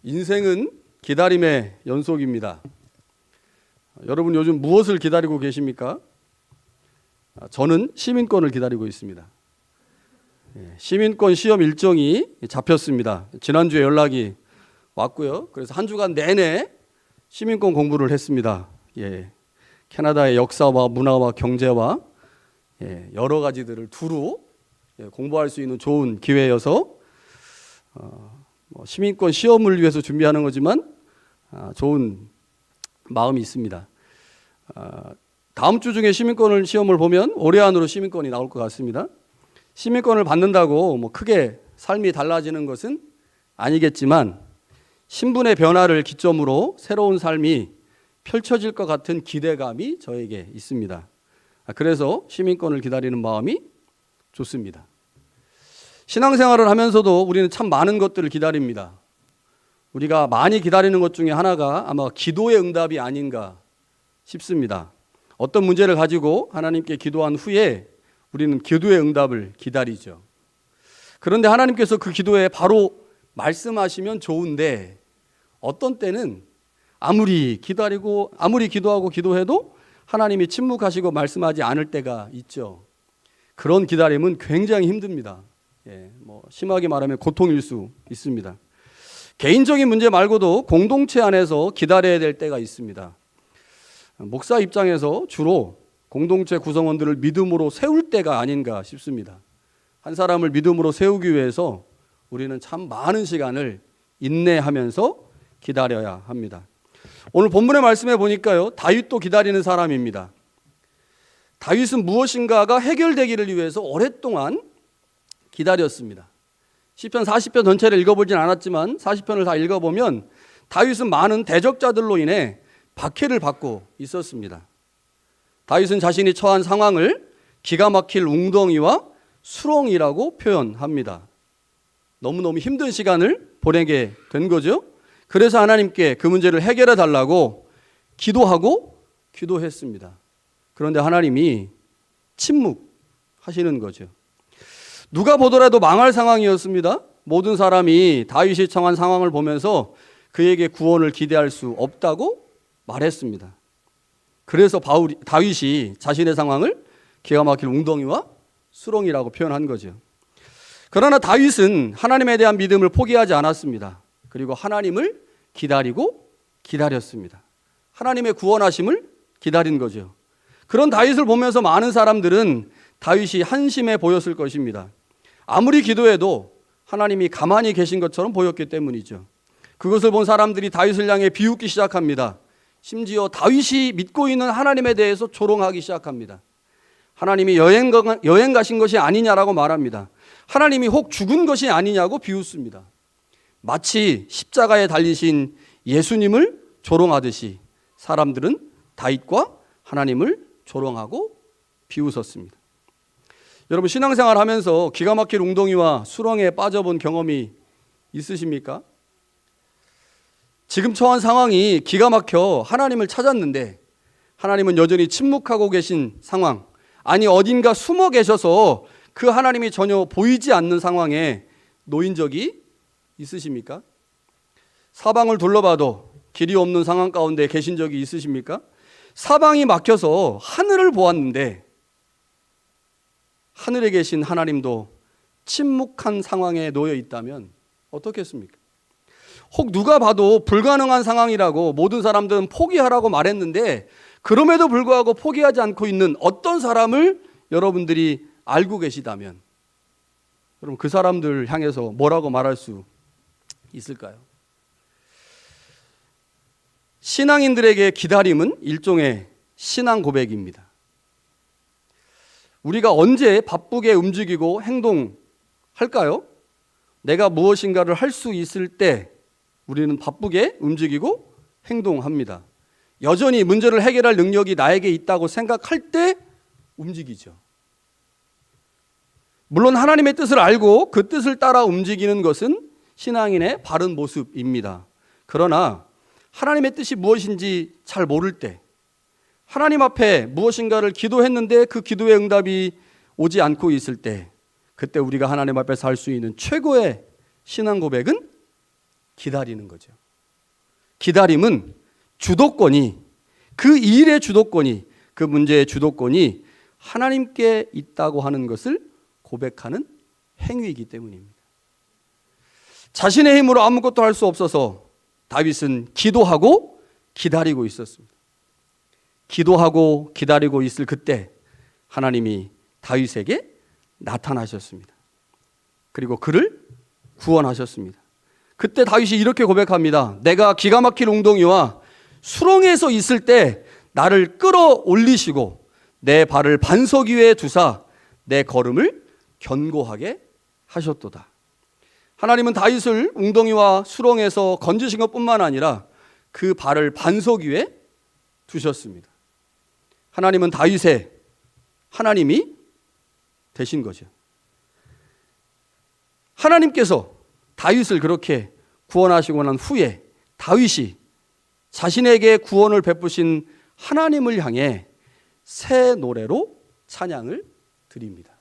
인생은 기다림의 연속입니다. 여러분 요즘 무엇을 기다리고 계십니까? 저는 시민권을 기다리고 있습니다. 시민권 시험 일정이 잡혔습니다. 지난주에 연락이 왔고요. 그래서 한 주간 내내 시민권 공부를 했습니다. 캐나다의 역사와 문화와 경제와 여러 가지들을 두루 공부할 수 있는 좋은 기회여서 시민권 시험을 위해서 준비하는 거지만 좋은 마음이 있습니다. 다음 주 중에 시민권을 시험을 보면 올해 안으로 시민권이 나올 것 같습니다. 시민권을 받는다고 크게 삶이 달라지는 것은 아니겠지만 신분의 변화를 기점으로 새로운 삶이 펼쳐질 것 같은 기대감이 저에게 있습니다. 그래서 시민권을 기다리는 마음이 좋습니다. 신앙생활을 하면서도 우리는 참 많은 것들을 기다립니다. 우리가 많이 기다리는 것 중에 하나가 아마 기도의 응답이 아닌가 싶습니다. 어떤 문제를 가지고 하나님께 기도한 후에 우리는 기도의 응답을 기다리죠. 그런데 하나님께서 그 기도에 바로 말씀하시면 좋은데 어떤 때는 아무리 기도하고 기도해도 하나님이 침묵하시고 말씀하지 않을 때가 있죠. 그런 기다림은 굉장히 힘듭니다. 심하게 말하면 고통일 수 있습니다. 개인적인 문제 말고도 공동체 안에서 기다려야 될 때가 있습니다. 목사 입장에서 주로 공동체 구성원들을 믿음으로 세울 때가 아닌가 싶습니다. 한 사람을 믿음으로 세우기 위해서 우리는 참 많은 시간을 인내하면서 기다려야 합니다. 오늘 본문의 말씀에 보니까요, 다윗도 기다리는 사람입니다. 다윗은 무엇인가가 해결되기를 위해서 오랫동안 기다렸습니다. 시편 40편 전체를 읽어보진 않았지만 40편을 다 읽어보면 다윗은 많은 대적자들로 인해 박해를 받고 있었습니다. 다윗은 자신이 처한 상황을 기가 막힐 웅덩이와 수렁이라고 표현합니다. 너무너무 힘든 시간을 보내게 된 거죠. 그래서 하나님께 그 문제를 해결해 달라고 기도했습니다. 그런데 하나님이 침묵하시는 거죠. 누가 보더라도 망할 상황이었습니다. 모든 사람이 다윗이 처한 상황을 보면서 그에게 구원을 기대할 수 없다고 말했습니다. 그래서 다윗이 자신의 상황을 기가 막힐 웅덩이와 수렁이라고 표현한 거죠. 그러나 다윗은 하나님에 대한 믿음을 포기하지 않았습니다. 그리고 하나님을 기다렸습니다. 하나님의 구원하심을 기다린 거죠. 그런 다윗을 보면서 많은 사람들은 다윗이 한심해 보였을 것입니다. 아무리 기도해도 하나님이 가만히 계신 것처럼 보였기 때문이죠. 그것을 본 사람들이 다윗을 향해 비웃기 시작합니다. 심지어 다윗이 믿고 있는 하나님에 대해서 조롱하기 시작합니다. 하나님이 여행 가신 것이 아니냐라고 말합니다. 하나님이 혹 죽은 것이 아니냐고 비웃습니다. 마치 십자가에 달리신 예수님을 조롱하듯이 사람들은 다윗과 하나님을 조롱하고 비웃었습니다. 여러분 신앙생활 하면서 기가 막힐 웅덩이와 수렁에 빠져본 경험이 있으십니까? 지금 처한 상황이 기가 막혀 하나님을 찾았는데 하나님은 여전히 침묵하고 계신 상황, 아니 어딘가 숨어 계셔서 그 하나님이 전혀 보이지 않는 상황에 놓인 적이 있으십니까? 사방을 둘러봐도 길이 없는 상황 가운데 계신 적이 있으십니까? 사방이 막혀서 하늘을 보았는데 하늘에 계신 하나님도 침묵한 상황에 놓여 있다면 어떻겠습니까? 혹 누가 봐도 불가능한 상황이라고 모든 사람들은 포기하라고 말했는데 그럼에도 불구하고 포기하지 않고 있는 어떤 사람을 여러분들이 알고 계시다면 그럼 그 사람들 향해서 뭐라고 말할 수 있을까요? 신앙인들에게 기다림은 일종의 신앙 고백입니다. 우리가 언제 바쁘게 움직이고 행동할까요? 내가 무엇인가를 할 수 있을 때 우리는 바쁘게 움직이고 행동합니다. 여전히 문제를 해결할 능력이 나에게 있다고 생각할 때 움직이죠. 물론 하나님의 뜻을 알고 그 뜻을 따라 움직이는 것은 신앙인의 바른 모습입니다. 그러나 하나님의 뜻이 무엇인지 잘 모를 때, 하나님 앞에 무엇인가를 기도했는데 그 기도의 응답이 오지 않고 있을 때, 그때 우리가 하나님 앞에서 할 수 있는 최고의 신앙 고백은 기다리는 거죠. 기다림은 주도권이, 그 일의 주도권이, 그 문제의 주도권이 하나님께 있다고 하는 것을 고백하는 행위이기 때문입니다. 자신의 힘으로 아무것도 할 수 없어서 다윗은 기도하고 기다리고 있었습니다. 기도하고 기다리고 있을 그때 하나님이 다윗에게 나타나셨습니다. 그리고 그를 구원하셨습니다. 그때 다윗이 이렇게 고백합니다. 내가 기가 막힌 웅덩이와 수렁에서 있을 때 나를 끌어올리시고 내 발을 반석 위에 두사 내 걸음을 견고하게 하셨도다. 하나님은 다윗을 웅덩이와 수렁에서 건지신 것뿐만 아니라 그 발을 반석 위에 두셨습니다. 하나님은 다윗의 하나님이 되신 거죠. 하나님께서 다윗을 그렇게 구원하시고 난 후에 다윗이 자신에게 구원을 베푸신 하나님을 향해 새 노래로 찬양을 드립니다.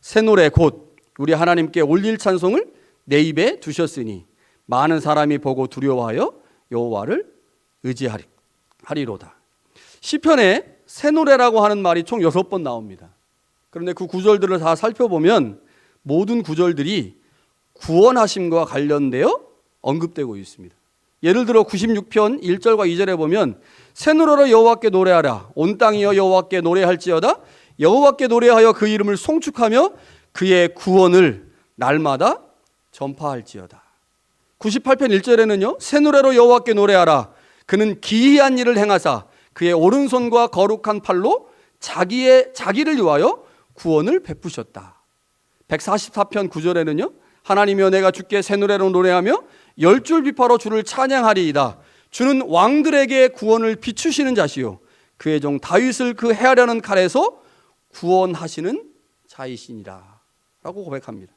새 노래 곧 우리 하나님께 올릴 찬송을 내 입에 두셨으니 많은 사람이 보고 두려워하여 여호와를 의지하리로다. 시편에 새 노래라고 하는 말이 총 6번 나옵니다. 그런데 그 구절들을 다 살펴보면 모든 구절들이 구원하심과 관련되어 언급되고 있습니다. 예를 들어 96편 1절과 2절에 보면 새 노래로 여호와께 노래하라. 온 땅이여 여호와께 노래할지어다. 여호와께 노래하여 그 이름을 송축하며 그의 구원을 날마다 전파할지어다. 98편 1절에는요. 새 노래로 여호와께 노래하라. 그는 기이한 일을 행하사 그의 오른손과 거룩한 팔로 자기를 위하여 구원을 베푸셨다. 144편 9절에는요. 하나님이여 내가 주께 새 노래로 노래하며 열줄 비파로 주를 찬양하리이다. 주는 왕들에게 구원을 비추시는 자시요 그의 종 다윗을 그 해하려는 칼에서 구원하시는 자이시니라 라고 고백합니다.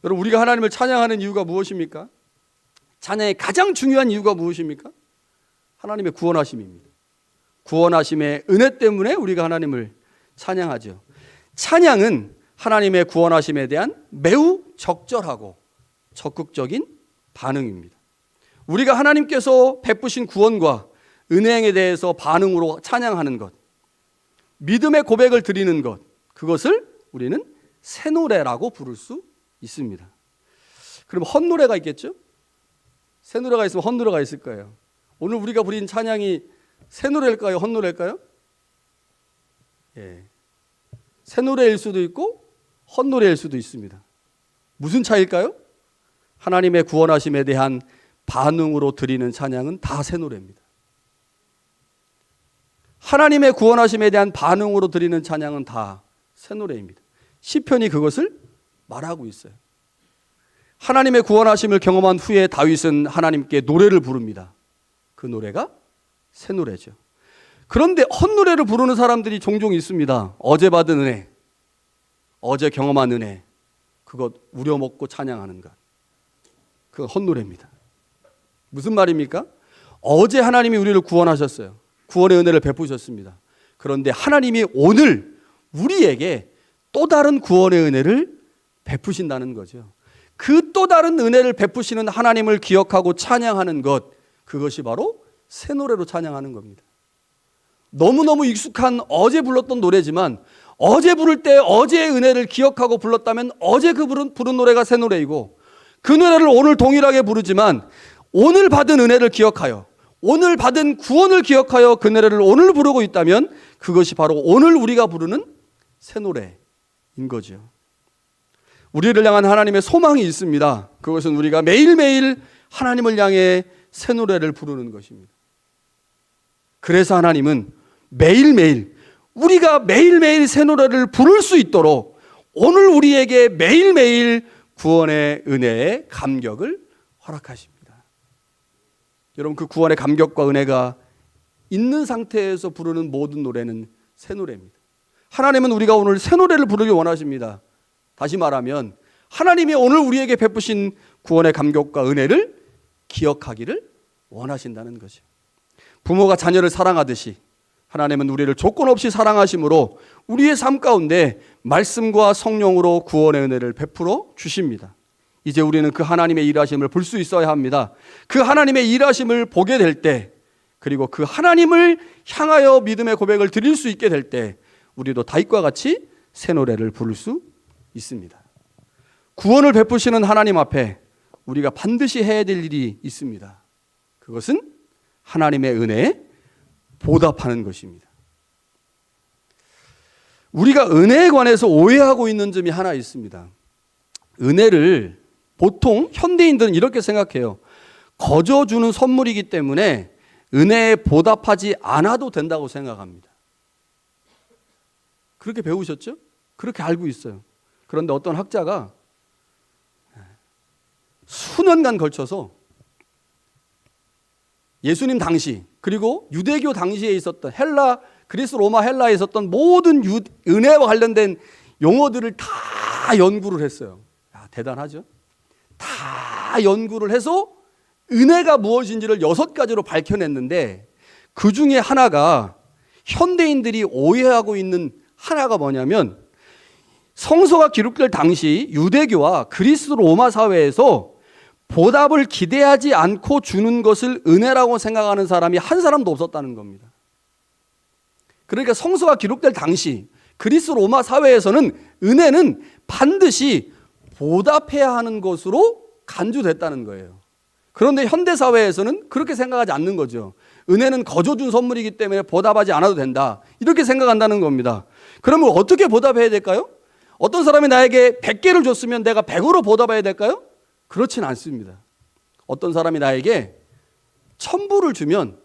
여러분, 우리가 하나님을 찬양하는 이유가 무엇입니까? 찬양의 가장 중요한 이유가 무엇입니까? 하나님의 구원하심입니다. 구원하심의 은혜 때문에 우리가 하나님을 찬양하죠. 찬양은 하나님의 구원하심에 대한 매우 적절하고 적극적인 반응입니다. 우리가 하나님께서 베푸신 구원과 은혜에 대해서 반응으로 찬양하는 것, 믿음의 고백을 드리는 것, 그것을 우리는 새 노래라고 부를 수 있습니다. 그럼 헛노래가 있겠죠? 새 노래가 있으면 헛노래가 있을 거예요. 오늘 우리가 부린 찬양이 새 노래일까요? 헛노래일까요? 예. 새 노래일 수도 있고 헛노래일 수도 있습니다. 무슨 차이일까요? 하나님의 구원하심에 대한 반응으로 드리는 찬양은 다 새 노래입니다. 하나님의 구원하심에 대한 반응으로 드리는 찬양은 다 새 노래입니다. 시편이 그것을 말하고 있어요. 하나님의 구원하심을 경험한 후에 다윗은 하나님께 노래를 부릅니다. 그 노래가 새 노래죠. 그런데 헛노래를 부르는 사람들이 종종 있습니다. 어제 받은 은혜, 어제 경험한 은혜, 그것 우려먹고 찬양하는 것, 그건 헛노래입니다. 무슨 말입니까? 어제 하나님이 우리를 구원하셨어요. 구원의 은혜를 베푸셨습니다. 그런데 하나님이 오늘 우리에게 또 다른 구원의 은혜를 베푸신다는 거죠. 그 또 다른 은혜를 베푸시는 하나님을 기억하고 찬양하는 것, 그것이 바로 새 노래로 찬양하는 겁니다. 너무너무 익숙한 어제 불렀던 노래지만 어제 부를 때 어제의 은혜를 기억하고 불렀다면 어제 그 부른 노래가 새 노래이고, 그 노래를 오늘 동일하게 부르지만 오늘 받은 은혜를 기억하여, 오늘 받은 구원을 기억하여 그 노래를 오늘 부르고 있다면 그것이 바로 오늘 우리가 부르는 새 노래인 거죠. 우리를 향한 하나님의 소망이 있습니다. 그것은 우리가 매일매일 하나님을 향해 새 노래를 부르는 것입니다. 그래서 하나님은 매일매일, 우리가 매일매일 새 노래를 부를 수 있도록 오늘 우리에게 매일매일 구원의 은혜의 감격을 허락하십니다. 여러분, 그 구원의 감격과 은혜가 있는 상태에서 부르는 모든 노래는 새 노래입니다. 하나님은 우리가 오늘 새 노래를 부르기 원하십니다. 다시 말하면 하나님이 오늘 우리에게 베푸신 구원의 감격과 은혜를 기억하기를 원하신다는 거죠. 부모가 자녀를 사랑하듯이 하나님은 우리를 조건 없이 사랑하심으로 우리의 삶 가운데 말씀과 성령으로 구원의 은혜를 베풀어 주십니다. 이제 우리는 그 하나님의 일하심을 볼 수 있어야 합니다. 그 하나님의 일하심을 보게 될 때, 그리고 그 하나님을 향하여 믿음의 고백을 드릴 수 있게 될 때 우리도 다윗과 같이 새 노래를 부를 수 있습니다. 구원을 베푸시는 하나님 앞에 우리가 반드시 해야 될 일이 있습니다. 그것은 하나님의 은혜에 보답하는 것입니다. 우리가 은혜에 관해서 오해하고 있는 점이 하나 있습니다. 은혜를 보통 현대인들은 이렇게 생각해요. 거저 주는 선물이기 때문에 은혜에 보답하지 않아도 된다고 생각합니다. 그렇게 배우셨죠? 그렇게 알고 있어요. 그런데 어떤 학자가 수년간 걸쳐서 예수님 당시, 그리고 유대교 당시에 있었던 그리스 로마 헬라에 있었던 모든 은혜와 관련된 용어들을 다 연구를 했어요. 대단하죠? 다 연구를 해서 은혜가 무엇인지를 6가지로 밝혀냈는데, 그 중에 하나가 현대인들이 오해하고 있는 하나가 뭐냐면, 성서가 기록될 당시 유대교와 그리스 로마 사회에서 보답을 기대하지 않고 주는 것을 은혜라고 생각하는 사람이 한 사람도 없었다는 겁니다. 그러니까 성서가 기록될 당시 그리스 로마 사회에서는 은혜는 반드시 보답해야 하는 것으로 간주됐다는 거예요. 그런데 현대 사회에서는 그렇게 생각하지 않는 거죠. 은혜는 거저 준 선물이기 때문에 보답하지 않아도 된다, 이렇게 생각한다는 겁니다. 그러면 어떻게 보답해야 될까요? 어떤 사람이 나에게 100개를 줬으면 내가 100으로 보답해야 될까요? 그렇진 않습니다. 어떤 사람이 나에게 1000불을 주면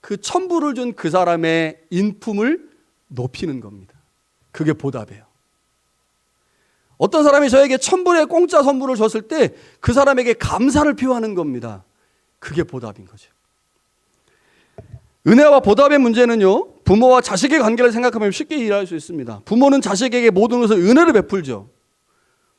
그 1000불을 준 그 사람의 인품을 높이는 겁니다. 그게 보답이에요. 어떤 사람이 저에게 1000불의 공짜 선물을 줬을 때 그 사람에게 감사를 표하는 겁니다. 그게 보답인 거죠. 은혜와 보답의 문제는요, 부모와 자식의 관계를 생각하면 쉽게 이해할 수 있습니다. 부모는 자식에게 모든 것을 은혜를 베풀죠.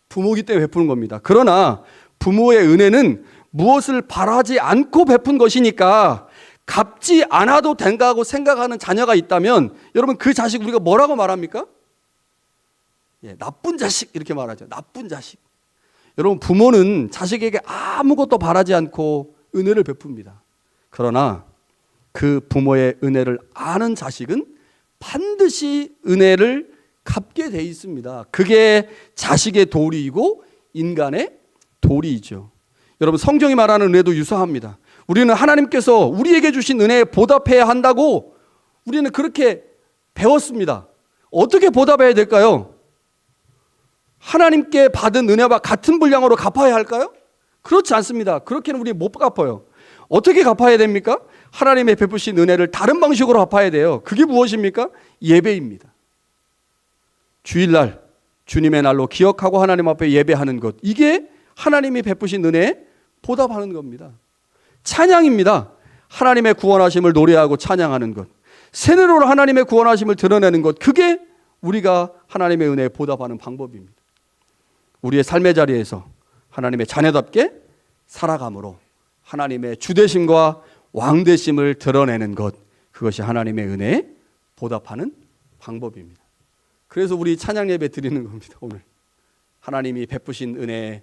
부모이기 때문에 베푸는 겁니다. 그러나 부모의 은혜는 무엇을 바라지 않고 베푼 것이니까 갚지 않아도 된다고 생각하는 자녀가 있다면, 여러분 그 자식 우리가 뭐라고 말합니까? 나쁜 자식, 이렇게 말하죠. 나쁜 자식. 여러분, 부모는 자식에게 아무것도 바라지 않고 은혜를 베풉니다. 그러나 그 부모의 은혜를 아는 자식은 반드시 은혜를 갚게 돼 있습니다. 그게 자식의 도리이고 인간의 도리이죠. 여러분, 성경이 말하는 은혜도 유사합니다. 우리는 하나님께서 우리에게 주신 은혜에 보답해야 한다고 우리는 그렇게 배웠습니다. 어떻게 보답해야 될까요? 하나님께 받은 은혜와 같은 분량으로 갚아야 할까요? 그렇지 않습니다. 그렇게는 우리 못 갚아요. 어떻게 갚아야 됩니까? 하나님의 베푸신 은혜를 다른 방식으로 갚아야 돼요. 그게 무엇입니까? 예배입니다. 주일날, 주님의 날로 기억하고 하나님 앞에 예배하는 것, 이게 하나님이 베푸신 은혜에 보답하는 겁니다. 찬양입니다. 하나님의 구원하심을 노래하고 찬양하는 것, 새 노래로 하나님의 구원하심을 드러내는 것, 그게 우리가 하나님의 은혜에 보답하는 방법입니다. 우리의 삶의 자리에서 하나님의 자녀답게 살아감으로 하나님의 주되심과 왕되심을 드러내는 것, 그것이 하나님의 은혜에 보답하는 방법입니다. 그래서 우리 찬양 예배 드리는 겁니다. 오늘 하나님이 베푸신 은혜의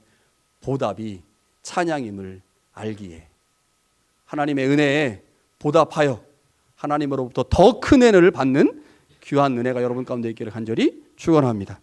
보답이 찬양임을 알기에, 하나님의 은혜에 보답하여 하나님으로부터 더 큰 은혜를 받는 귀한 은혜가 여러분 가운데 있기를 간절히 축원합니다.